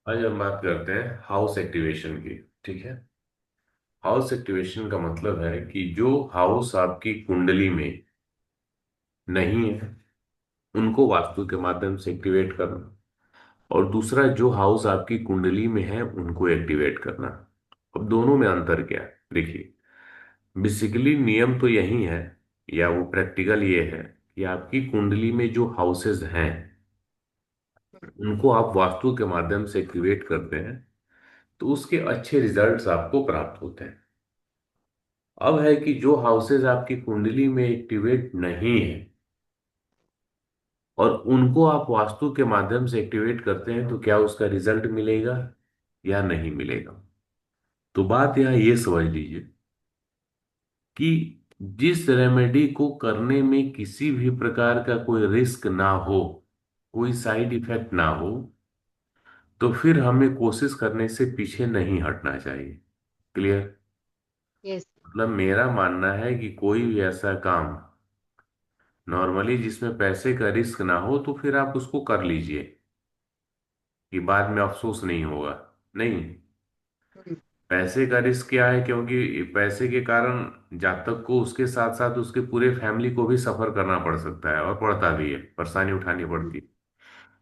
आज हम बात करते हैं हाउस एक्टिवेशन की। ठीक है। हाउस एक्टिवेशन का मतलब है कि जो हाउस आपकी कुंडली में नहीं है उनको वास्तु के माध्यम से एक्टिवेट करना, और दूसरा जो हाउस आपकी कुंडली में है उनको एक्टिवेट करना। अब दोनों में अंतर क्या है, देखिए। बेसिकली नियम तो यही है, या वो प्रैक्टिकल ये है कि आपकी कुंडली में जो हाउसेस हैं उनको आप वास्तु के माध्यम से एक्टिवेट करते हैं तो उसके अच्छे रिजल्ट्स आपको प्राप्त होते हैं। अब है कि जो हाउसेज आपकी कुंडली में एक्टिवेट नहीं है और उनको आप वास्तु के माध्यम से एक्टिवेट करते हैं तो क्या उसका रिजल्ट मिलेगा या नहीं मिलेगा। तो बात यहाँ ये समझ लीजिए कि जिस रेमेडी को करने में किसी भी प्रकार का कोई रिस्क ना हो, कोई साइड इफेक्ट ना हो, तो फिर हमें कोशिश करने से पीछे नहीं हटना चाहिए। क्लियर। यस। मतलब मेरा मानना है कि कोई भी ऐसा काम नॉर्मली जिसमें पैसे का रिस्क ना हो तो फिर आप उसको कर लीजिए, कि बाद में अफसोस नहीं होगा। नहीं, पैसे का रिस्क क्या है, क्योंकि पैसे के कारण जातक को उसके साथ साथ उसके पूरे फैमिली को भी सफर करना पड़ सकता है और पड़ता भी है, परेशानी उठानी पड़ती है।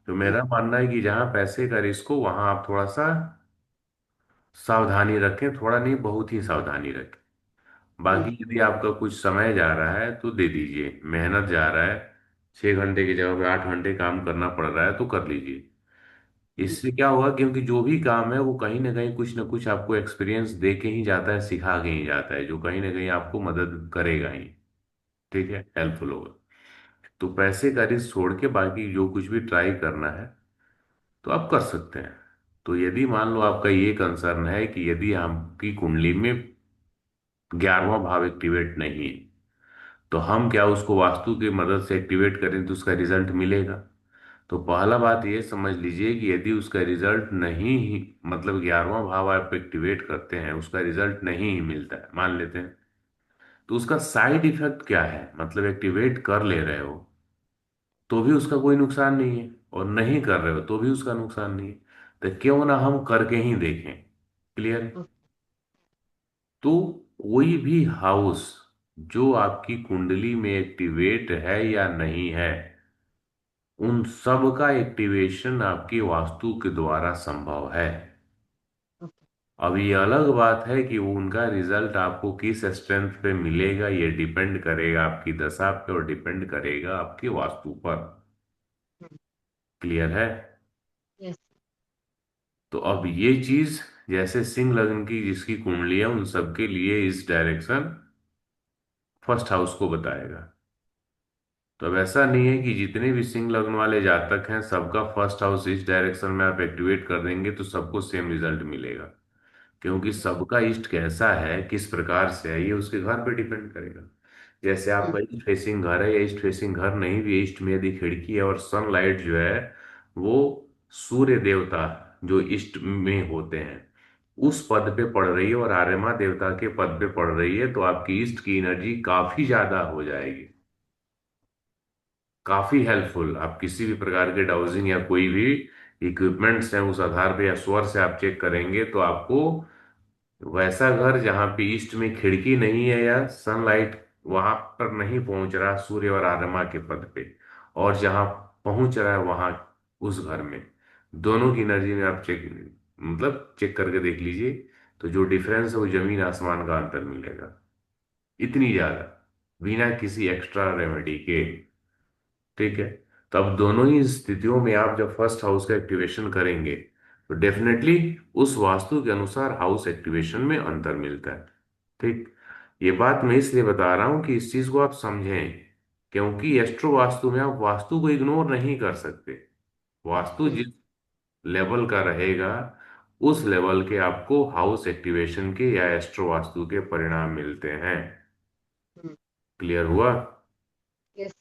तो मेरा मानना है कि जहाँ पैसे का रिस्क हो वहां आप थोड़ा सा सावधानी रखें, थोड़ा नहीं बहुत ही सावधानी रखें। बाकी यदि आपका कुछ समय जा रहा है तो दे दीजिए, मेहनत जा रहा है, 6 घंटे की जगह पे 8 घंटे काम करना पड़ रहा है तो कर लीजिए। इससे क्या होगा, क्योंकि जो भी काम है वो कहीं ना कुछ आपको एक्सपीरियंस दे के ही जाता है, सिखा के ही जाता है, जो कहीं ना कहीं आपको मदद करेगा ही। ठीक है, हेल्पफुल होगा। तो पैसे का रिस्क छोड़ के बाकी जो कुछ भी ट्राई करना है तो आप कर सकते हैं। तो यदि मान लो आपका ये कंसर्न है कि यदि आपकी कुंडली में 11वां भाव एक्टिवेट नहीं है तो हम क्या उसको वास्तु की मदद से एक्टिवेट करें तो उसका रिजल्ट मिलेगा। तो पहला बात ये समझ लीजिए कि यदि उसका रिजल्ट नहीं ही, मतलब 11वां भाव आप एक्टिवेट करते हैं उसका रिजल्ट नहीं ही मिलता है, मान लेते हैं, तो उसका साइड इफेक्ट क्या है, मतलब एक्टिवेट कर ले रहे हो तो भी उसका कोई नुकसान नहीं है, और नहीं कर रहे हो तो भी उसका नुकसान नहीं है। तो क्यों ना हम करके ही देखें। क्लियर। तो कोई भी हाउस जो आपकी कुंडली में एक्टिवेट है या नहीं है, उन सब का एक्टिवेशन आपकी वास्तु के द्वारा संभव है। अब ये अलग बात है कि वो उनका रिजल्ट आपको किस स्ट्रेंथ पे मिलेगा, ये डिपेंड करेगा आपकी दशा पे और डिपेंड करेगा आपकी वास्तु पर। क्लियर है। यस। तो अब ये चीज जैसे सिंह लग्न की जिसकी कुंडली है उन सबके लिए इस डायरेक्शन फर्स्ट हाउस को बताएगा। तो अब ऐसा नहीं है कि जितने भी सिंह लग्न वाले जातक हैं सबका फर्स्ट हाउस इस डायरेक्शन में आप एक्टिवेट कर देंगे तो सबको सेम रिजल्ट मिलेगा, क्योंकि सबका ईस्ट कैसा है, किस प्रकार से है, ये उसके घर पे डिपेंड करेगा। जैसे आपका ईस्ट फेसिंग घर है या ईस्ट फेसिंग घर नहीं भी, ईस्ट में यदि खिड़की है और सनलाइट जो है वो सूर्य देवता जो ईस्ट में होते हैं उस पद पे पड़ रही है और आर्यमा देवता के पद पे पड़ रही है तो आपकी ईस्ट की एनर्जी काफी ज्यादा हो जाएगी, काफी हेल्पफुल। आप किसी भी प्रकार के डाउजिंग या कोई भी इक्विपमेंट्स हैं उस आधार पे या स्वर से आप चेक करेंगे तो आपको वैसा घर जहाँ पे ईस्ट में खिड़की नहीं है या सनलाइट वहां पर नहीं पहुंच रहा सूर्य और आर्यमा के पद पे, और जहाँ पहुंच रहा है वहां उस घर में, दोनों की एनर्जी में आप चेक, मतलब चेक करके देख लीजिए, तो जो डिफरेंस है वो जमीन आसमान का अंतर मिलेगा, इतनी ज्यादा, बिना किसी एक्स्ट्रा रेमेडी के। ठीक है। तो अब दोनों ही स्थितियों में आप जब फर्स्ट हाउस का एक्टिवेशन करेंगे तो डेफिनेटली उस वास्तु के अनुसार हाउस एक्टिवेशन में अंतर मिलता है। ठीक। ये बात मैं इसलिए बता रहा हूं कि इस चीज को आप समझें, क्योंकि एस्ट्रो वास्तु में आप वास्तु को इग्नोर नहीं कर सकते। वास्तु जिस लेवल का रहेगा उस लेवल के आपको हाउस एक्टिवेशन के या एस्ट्रो वास्तु के परिणाम मिलते हैं। क्लियर हुआ। यस।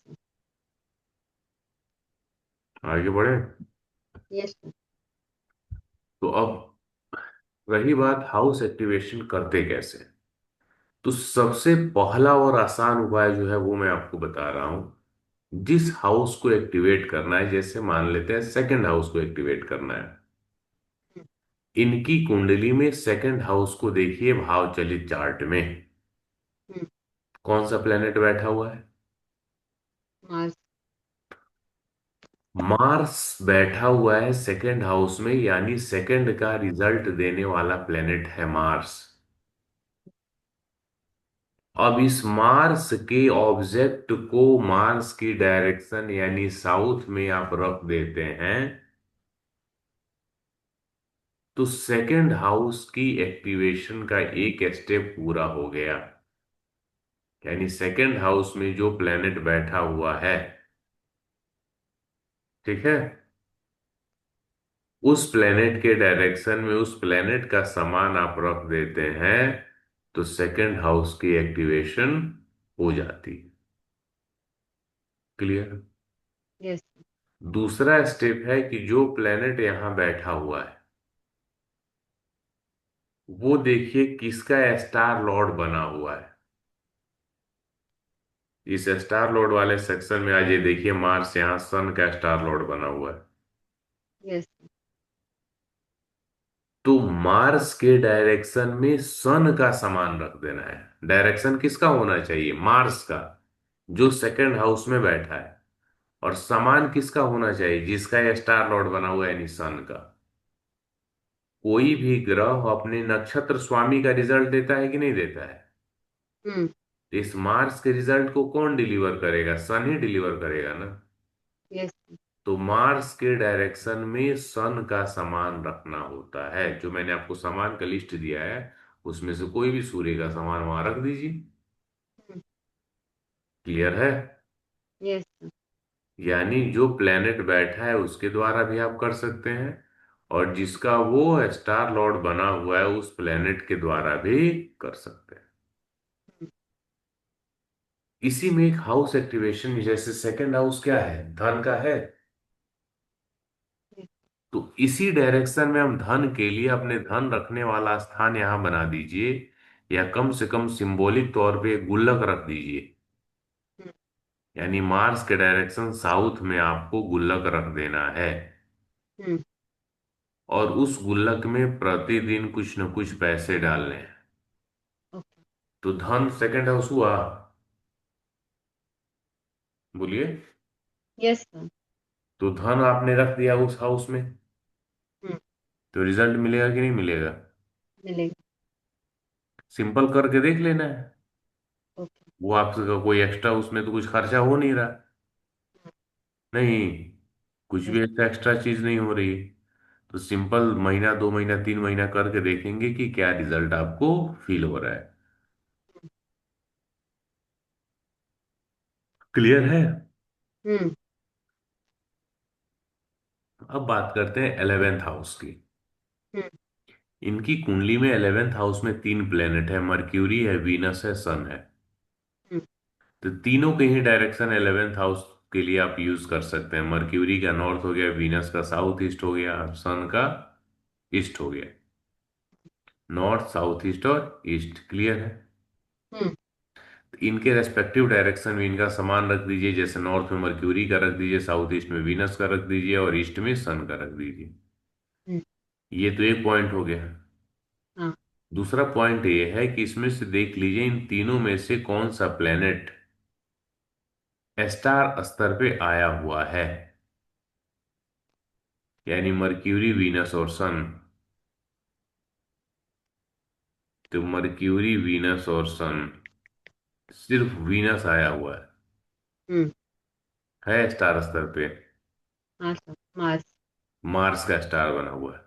आगे बढ़े। यस। तो अब रही बात हाउस एक्टिवेशन करते कैसे, तो सबसे पहला और आसान उपाय जो है वो मैं आपको बता रहा हूं। जिस हाउस को एक्टिवेट करना है, जैसे मान लेते हैं सेकंड हाउस को एक्टिवेट करना है, इनकी कुंडली में सेकंड हाउस को देखिए भाव चलित चार्ट में। हम्म। कौन सा प्लेनेट बैठा हुआ है? मार्स। मार्स बैठा हुआ है सेकंड हाउस में, यानी सेकंड का रिजल्ट देने वाला प्लेनेट है मार्स। अब इस मार्स के ऑब्जेक्ट को मार्स की डायरेक्शन यानी साउथ में आप रख देते हैं, तो सेकंड हाउस की एक्टिवेशन का एक स्टेप पूरा हो गया। यानी सेकंड हाउस में जो प्लेनेट बैठा हुआ है, ठीक है, उस प्लेनेट के डायरेक्शन में उस प्लेनेट का सामान आप रख देते हैं, तो सेकंड हाउस की एक्टिवेशन हो जाती है। क्लियर? यस। दूसरा स्टेप है कि जो प्लेनेट यहां बैठा हुआ है, वो देखिए किसका स्टार लॉर्ड बना हुआ है। इस स्टार लॉर्ड वाले सेक्शन में आज ये देखिए, मार्स यहां सन का स्टार लॉर्ड बना हुआ है। यस। तो मार्स के डायरेक्शन में सन का सामान रख देना है। डायरेक्शन किसका होना चाहिए? मार्स का, जो सेकंड हाउस में बैठा है। और सामान किसका होना चाहिए? जिसका ये स्टार लॉर्ड बना हुआ है, यानी सन का। कोई भी ग्रह अपने नक्षत्र स्वामी का रिजल्ट देता है कि नहीं देता है? हम्म। तो इस मार्स के रिजल्ट को कौन डिलीवर करेगा? सन ही डिलीवर करेगा ना। यस। तो मार्स के डायरेक्शन में सन का सामान रखना होता है। जो मैंने आपको सामान का लिस्ट दिया है, उसमें से कोई भी सूर्य का सामान वहां रख दीजिए। क्लियर है? यस। यानी जो प्लेनेट बैठा है उसके द्वारा भी आप कर सकते हैं, और जिसका वो स्टार लॉर्ड बना हुआ है उस प्लेनेट के द्वारा भी कर सकते हैं। इसी में एक हाउस एक्टिवेशन, जैसे सेकंड हाउस क्या है? धन का है। तो इसी डायरेक्शन में हम धन के लिए अपने धन रखने वाला स्थान यहां बना दीजिए, या कम से कम सिंबॉलिक तौर पे एक गुल्लक रख दीजिए। यानी मार्स के डायरेक्शन साउथ में आपको गुल्लक रख देना है, और उस गुल्लक में प्रतिदिन कुछ न कुछ पैसे डालने हैं। ओके। तो धन सेकंड हाउस हुआ, बोलिए। Yes sir. तो धन आपने रख दिया उस हाउस में, तो रिजल्ट मिलेगा कि नहीं मिलेगा? मिलेगा। सिंपल करके देख लेना है। ओके। वो आपका कोई एक्स्ट्रा उसमें तो कुछ खर्चा हो नहीं रहा। नहीं, कुछ भी यस। ऐसा एक्स्ट्रा चीज नहीं हो रही। तो सिंपल महीना 2 महीना 3 महीना करके देखेंगे कि क्या रिजल्ट आपको फील हो रहा है। क्लियर है? हम्म। अब बात करते हैं 11th हाउस की। हम्म। इनकी कुंडली में 11th हाउस में 3 प्लेनेट है, मर्क्यूरी है, वीनस है, सन है। हम्म। तो तीनों के ही डायरेक्शन 11th हाउस के लिए आप यूज कर सकते हैं। मर्क्यूरी का नॉर्थ हो गया, वीनस का साउथ ईस्ट हो गया, सन का ईस्ट हो गया। नॉर्थ, साउथ, ईस्ट और ईस्ट। क्लियर है? हम्म। तो इनके रेस्पेक्टिव डायरेक्शन में इनका सामान रख दीजिए। जैसे नॉर्थ में मर्क्यूरी का रख दीजिए, साउथ ईस्ट में वीनस का रख दीजिए, और ईस्ट में सन का रख दीजिए। हम्म। ये तो एक पॉइंट हो गया। हाँ। दूसरा पॉइंट ये है कि इसमें से देख लीजिए इन तीनों में से कौन सा प्लेनेट स्टार स्तर पे आया हुआ है। यानी मर्क्यूरी, वीनस और सन। तो मर्क्यूरी, वीनस और सन, सिर्फ वीनस आया हुआ हम्म। है स्टार स्तर पे। हाँ सर। मार्स। मार्स का स्टार बना हुआ है।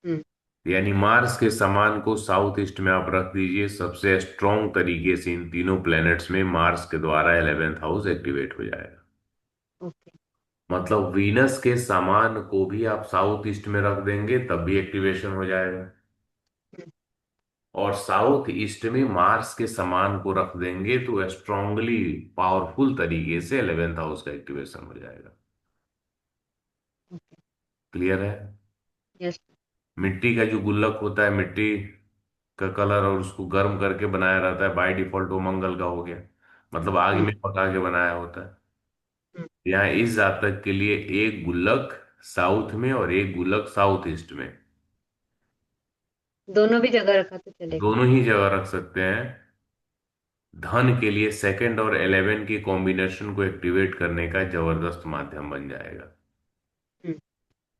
हम्म। यानी मार्स के सामान को साउथ ईस्ट में आप रख दीजिए। सबसे स्ट्रॉन्ग तरीके से इन तीनों प्लैनेट्स में मार्स के द्वारा 11th हाउस एक्टिवेट हो जाएगा। ओके। मतलब वीनस के सामान को भी आप साउथ ईस्ट में रख देंगे तब भी एक्टिवेशन हो जाएगा, हम्म। और साउथ ईस्ट में मार्स के सामान को रख देंगे तो स्ट्रांगली पावरफुल तरीके से 11th हाउस का एक्टिवेशन हो जाएगा। ओके। क्लियर है? यस। मिट्टी का जो गुल्लक होता है, मिट्टी का कलर और उसको गर्म करके बनाया रहता है, बाय डिफॉल्ट वो मंगल का हो गया। मतलब आग हम्म। में पका के बनाया होता है। हम्म। यहाँ इस जातक के लिए एक गुल्लक साउथ में और एक गुल्लक साउथ ईस्ट में। दोनों भी जगह रखा तो चलेगा। दोनों ही जगह रख सकते हैं। धन के लिए सेकंड और 11 की कॉम्बिनेशन को एक्टिवेट करने का जबरदस्त माध्यम बन जाएगा। हम्म।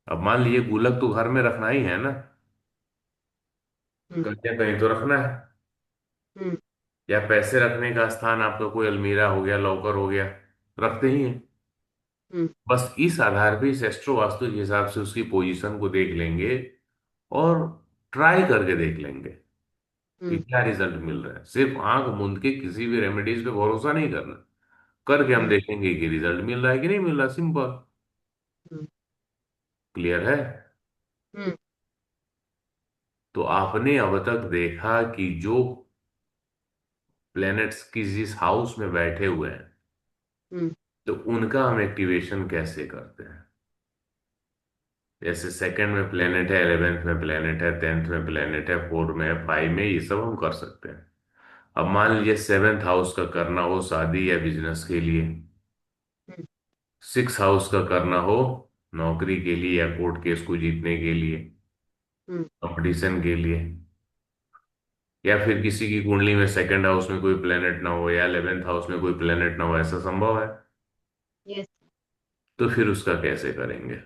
अब मान लीजिए गुल्लक तो घर में रखना ही है ना, हम्म। कहीं ना कहीं तो रखना है। हम्म। या पैसे रखने का स्थान आपका कोई अलमीरा हो गया, लॉकर हो गया, रखते ही हैं। हम्म। बस इस आधार पे, इस एस्ट्रो वास्तु के हिसाब से उसकी पोजीशन को देख लेंगे और ट्राई करके देख लेंगे कि हम्म। क्या रिजल्ट मिल रहा है। सिर्फ आंख मूंद के किसी भी रेमेडीज पे भरोसा नहीं करना, करके हम हम्म। देखेंगे कि रिजल्ट मिल रहा है कि नहीं मिल रहा। सिंपल। हम्म। क्लियर है? हम्म। तो आपने अब तक देखा कि जो प्लैनेट्स किस जिस हाउस में बैठे हुए हैं, हम्म। तो उनका हम एक्टिवेशन कैसे करते हैं। जैसे सेकंड में प्लेनेट है, 11th में प्लेनेट है, 10th में प्लेनेट है, 4 में है, 5 में, ये सब हम कर सकते हैं। अब मान लीजिए 7th हाउस का करना हो शादी या बिजनेस के लिए, हम्म। 6th हाउस का करना हो नौकरी के लिए या कोर्ट केस को जीतने के लिए, हम्म। कंपटीशन के लिए, या फिर किसी की कुंडली में सेकंड हाउस में कोई प्लेनेट ना हो या 11th हाउस में कोई प्लेनेट ना हो, ऐसा संभव है। यस। तो फिर उसका कैसे करेंगे।